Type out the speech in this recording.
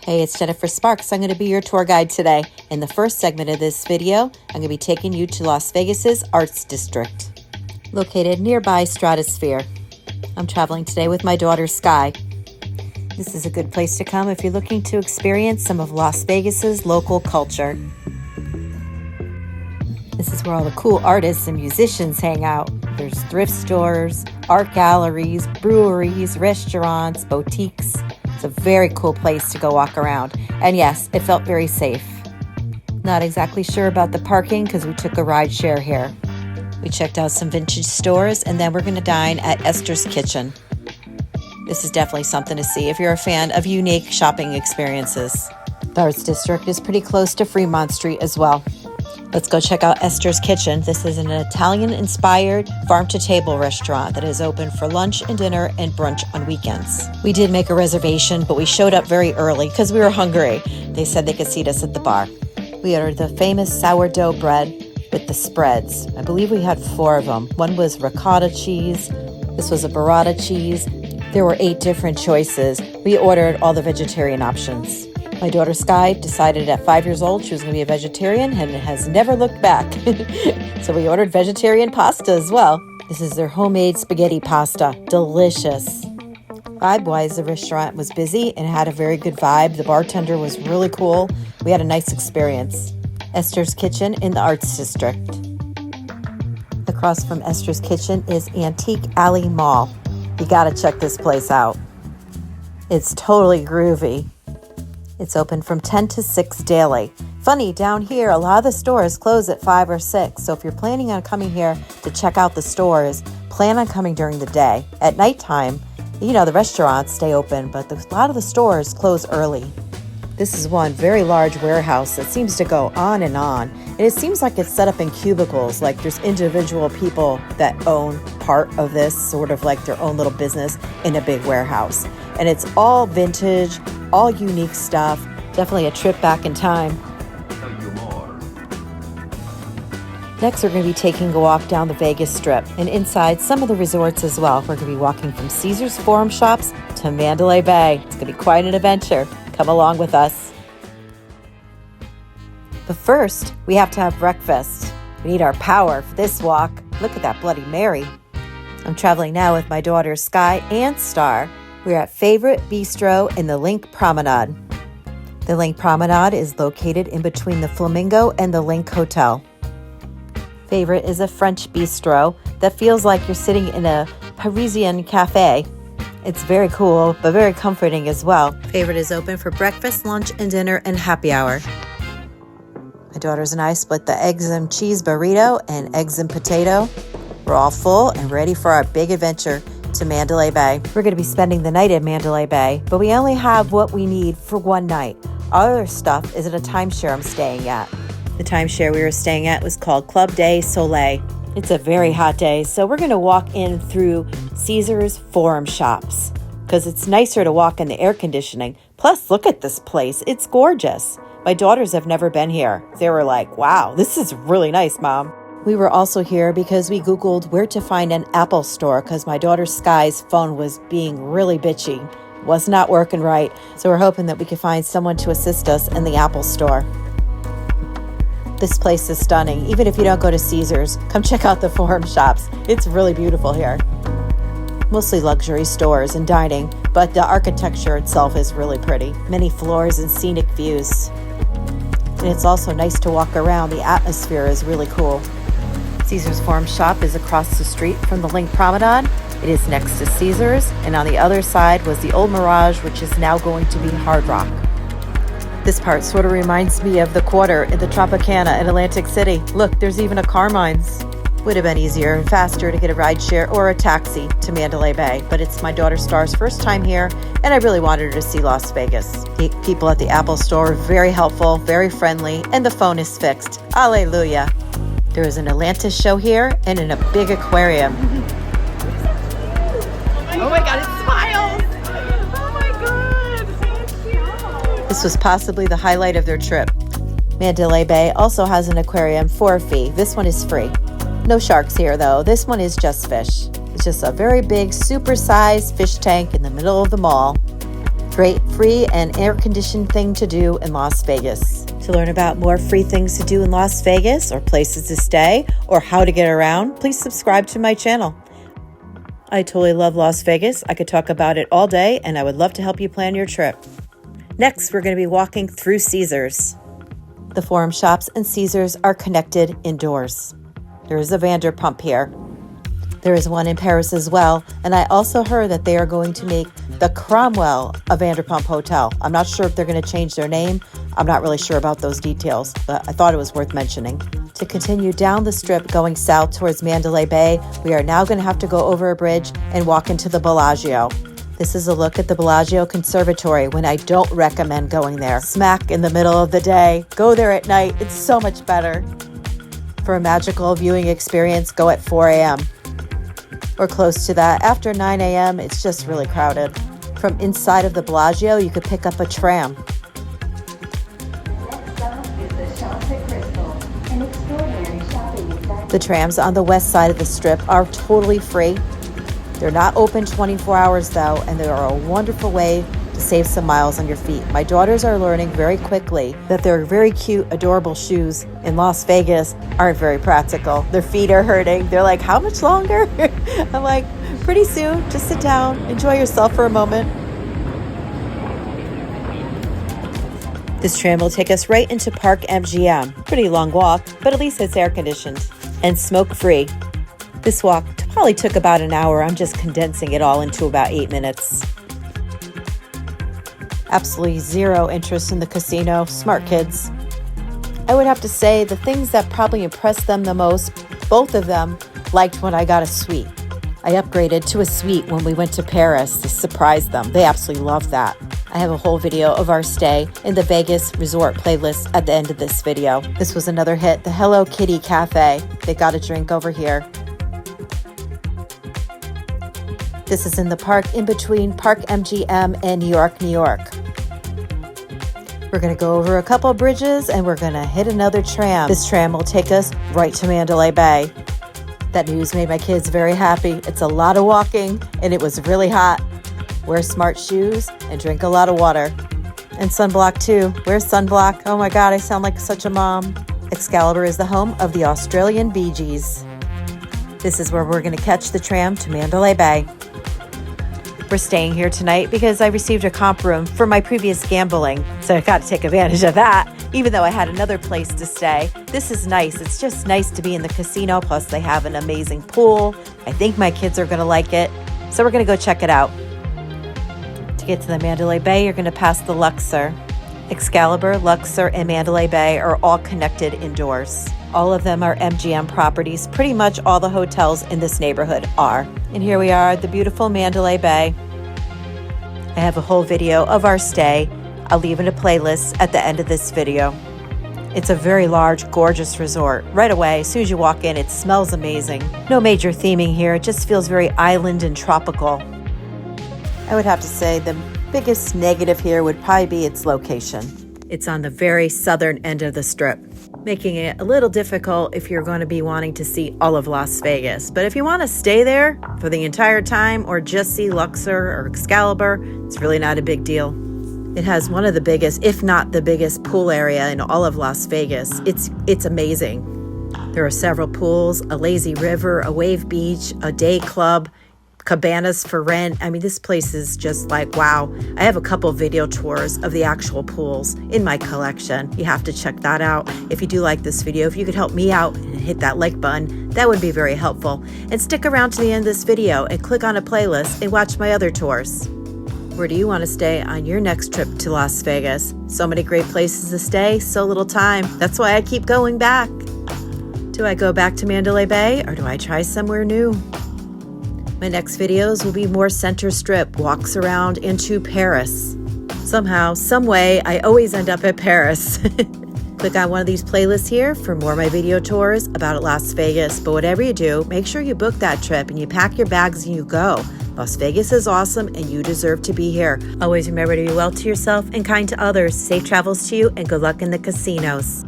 Hey, it's Jennifer Sparks. I'm going to be your tour guide today. In the first segment of this video, I'm going to be taking you to Las Vegas's Arts District, located nearby Stratosphere. I'm traveling today with my daughter, Sky. This is a good place to come if you're looking to experience some of Las Vegas's local culture. This is where all the cool artists and musicians hang out. There's thrift stores, art galleries, breweries, restaurants, boutiques. It's a very cool place to go walk around. And yes, it felt very safe. Not exactly sure about the parking because we took a ride share here. We checked out some vintage stores and then we're going to dine at Esters Kitchen. This is definitely something to see if you're a fan of unique shopping experiences. The Arts District is pretty close to Fremont Street as well. Let's go check out Esters Kitchen. This is an Italian-inspired farm-to-table restaurant that is open for lunch and dinner and brunch on weekends. We did make a reservation, but we showed up very early because we were hungry. They said they could seat us at the bar. We ordered the famous sourdough bread with the spreads. I believe we had 4 of them. One was ricotta cheese. This was a burrata cheese. There were 8 different choices. We ordered all the vegetarian options. My daughter Sky decided at 5 years old she was going to be a vegetarian and has never looked back. So we ordered vegetarian pasta as well. This is their homemade spaghetti pasta. Delicious. Vibe-wise, the restaurant was busy and had a very good vibe. The bartender was really cool. We had a nice experience. Esters Kitchen in the Arts District. Across from Esters Kitchen is Antique Alley Mall. You gotta check this place out. It's totally groovy. It's open from 10 to 6 daily. Funny, down here, a lot of the stores close at 5 or 6. So if you're planning on coming here to check out the stores, plan on coming during the day. At nighttime, the restaurants stay open, but a lot of the stores close early. This is one very large warehouse that seems to go on. And it seems like it's set up in cubicles, like there's individual people that own part of this, sort of like their own little business in a big warehouse. And it's all vintage, all unique stuff. Definitely a trip back in time. Next, we're going to be taking a walk down the Vegas Strip and inside some of the resorts as well. We're going to be walking from Caesars Forum Shops to Mandalay Bay. It's going to be quite an adventure. Come along with us. But first, we have to have breakfast. We need our power for this walk. Look at that Bloody Mary. I'm traveling now with my daughters Sky and Star. We're at Favorite Bistro in the Link Promenade. The Link Promenade is located in between the Flamingo and the Link Hotel. Favorite is a French bistro that feels like you're sitting in a Parisian cafe. It's very cool, but very comforting as well. Favorite is open for breakfast, lunch, and dinner, and happy hour. My daughters and I split the eggs and cheese burrito and eggs and potato. We're all full and ready for our big adventure to Mandalay Bay. We're going to be spending the night at Mandalay Bay, but we only have what we need for one night. Our other stuff is at a timeshare I'm staying at. The timeshare we were staying at was called Club Des Soleil. It's a very hot day, so we're going to walk in through Caesars Forum Shops because it's nicer to walk in the air conditioning. Plus, look at this place. It's gorgeous. My daughters have never been here. They were like, wow, this is really nice, Mom. We were also here because we Googled where to find an Apple store because my daughter Sky's phone was being really bitchy. Was not working right. So we're hoping that we can find someone to assist us in the Apple store. This place is stunning. Even if you don't go to Caesars, come check out the Forum Shops. It's really beautiful here. Mostly luxury stores and dining, but the architecture itself is really pretty. Many floors and scenic views. And it's also nice to walk around. The atmosphere is really cool. Caesars Forum Shop is across the street from the Link Promenade. It is next to Caesars, and on the other side was the old Mirage, which is now going to be Hard Rock. This part sort of reminds me of the Quarter in the Tropicana in Atlantic City. Look, there's even a Carmine's. Would have been easier and faster to get a ride share or a taxi to Mandalay Bay, but it's my daughter Star's first time here, and I really wanted her to see Las Vegas. The people at the Apple store are very helpful, very friendly, and the phone is fixed. Alleluia. There is an Atlantis show here and in a big aquarium. Oh my God, it smiles! Oh my God! This was possibly the highlight of their trip. Mandalay Bay also has an aquarium for a fee. This one is free. No sharks here though. This one is just fish. It's just a very big, super-sized fish tank in the middle of the mall. Great free and air-conditioned thing to do in Las Vegas. To learn about more free things to do in Las Vegas, or places to stay, or how to get around, please subscribe to my channel. I totally love Las Vegas. I could talk about it all day, and I would love to help you plan your trip. Next, we're going to be walking through Caesars. The Forum Shops and Caesars are connected indoors. There is a Vanderpump here. There is one in Paris as well, and I also heard that they are going to make the Cromwell a Vanderpump Hotel. I'm not sure if they're going to change their name. I'm not really sure about those details, but I thought it was worth mentioning. To continue down the strip going south towards Mandalay Bay, we are now going to have to go over a bridge and walk into the Bellagio. This is a look at the Bellagio Conservatory when I don't recommend going there. Smack in the middle of the day. Go there at night. It's so much better. For a magical viewing experience, go at 4 a.m. or close to that. After 9 a.m., it's just really crowded. From inside of the Bellagio, you could pick up a tram. The trams on the west side of the strip are totally free. They're not open 24 hours though, and they are a wonderful way to save some miles on your feet. My daughters are learning very quickly that their very cute, adorable shoes in Las Vegas aren't very practical. Their feet are hurting. They're like, how much longer? I'm like, pretty soon. Just sit down, enjoy yourself for a moment. This tram will take us right into Park MGM. Pretty long walk, but at least it's air conditioned and smoke free. This walk probably took about an hour. I'm just condensing it all into about 8 minutes. Absolutely zero interest in the casino. Smart kids. I would have to say the things that probably impressed them the most, both of them liked when I got a suite. I upgraded to a suite when we went to Paris to surprise them. They absolutely loved that. I have a whole video of our stay in the Vegas resort playlist at the end of this video. This was another hit, the Hello Kitty Cafe. They got a drink over here. This is in the park in between Park MGM and New York, New York. We're going to go over a couple of bridges and we're going to hit another tram. This tram will take us right to Mandalay Bay. That news made my kids very happy. It's a lot of walking and it was really hot. Wear smart shoes and drink a lot of water. And sunblock too. Wear sunblock. Oh my God, I sound like such a mom. Excalibur is the home of the Australian Bee Gees. This is where we're going to catch the tram to Mandalay Bay. We're staying here tonight because I received a comp room for my previous gambling, so I got to take advantage of that, even though I had another place to stay. This is nice. It's just nice to be in the casino, plus they have an amazing pool. I think my kids are going to like it, so we're going to go check it out. To get to the Mandalay Bay, you're going to pass the Luxor. Excalibur, Luxor, and Mandalay Bay are all connected indoors. All of them are MGM properties. Pretty much all the hotels in this neighborhood are. And here we are at the beautiful Mandalay Bay. I have a whole video of our stay. I'll leave in a playlist at the end of this video. It's a very large, gorgeous resort. Right away, as soon as you walk in, it smells amazing. No major theming here. It just feels very island and tropical. I would have to say the biggest negative here would probably be its location. It's on the very southern end of the strip, making it a little difficult if you're going to be wanting to see all of Las Vegas. But if you want to stay there for the entire time or just see Luxor or Excalibur, it's really not a big deal. It has one of the biggest, if not the biggest, pool area in all of Las Vegas. It's amazing. There are several pools, a lazy river, a wave beach, a day club, cabanas for rent. I mean, this place is just like, wow. I have a couple video tours of the actual pools in my collection. You have to check that out. If you do like this video, if you could help me out and hit that like button, that would be very helpful. And stick around to the end of this video and click on a playlist and watch my other tours. Where do you want to stay on your next trip to Las Vegas? So many great places to stay, so little time. That's why I keep going back. Do I go back to Mandalay Bay or do I try somewhere new? My next videos will be more center strip, walks around into Paris. Somehow, some way, I always end up at Paris. Click on one of these playlists here for more of my video tours about Las Vegas. But whatever you do, make sure you book that trip and you pack your bags and you go. Las Vegas is awesome and you deserve to be here. Always remember to be well to yourself and kind to others. Safe travels to you and good luck in the casinos.